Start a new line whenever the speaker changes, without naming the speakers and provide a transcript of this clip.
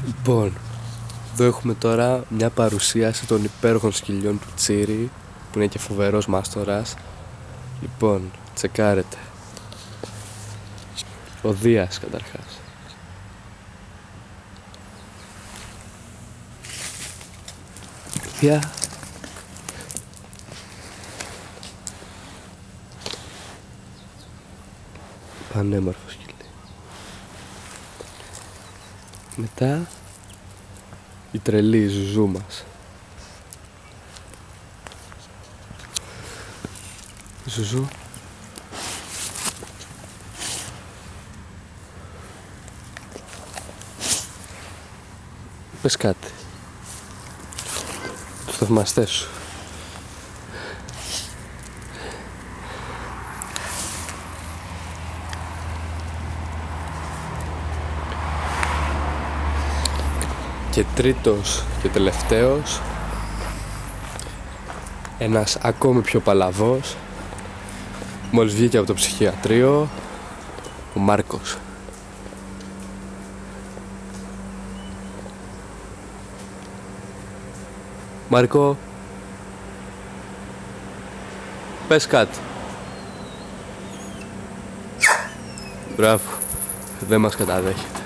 Λοιπόν, εδώ έχουμε τώρα μια παρουσίαση των υπέροχων σκυλιών του Τσίρι, που είναι και φοβερός μάστορας. Λοιπόν, τσεκάρετε. Ο Δίας καταρχάς. Δία. Πανέμορφο σκυλί. Μετά η τρελή η Ζουζού μας. Ζουζού. Πες κάτι. Τους θαυμαστές σου. Και τρίτος και τελευταίος, ένας ακόμη πιο παλαβός, μόλις βγήκε από το ψυχιατρίο, ο Μάρκος. Μάρκο, πες κάτι. Μπράβο, δεν μας καταδέχεται.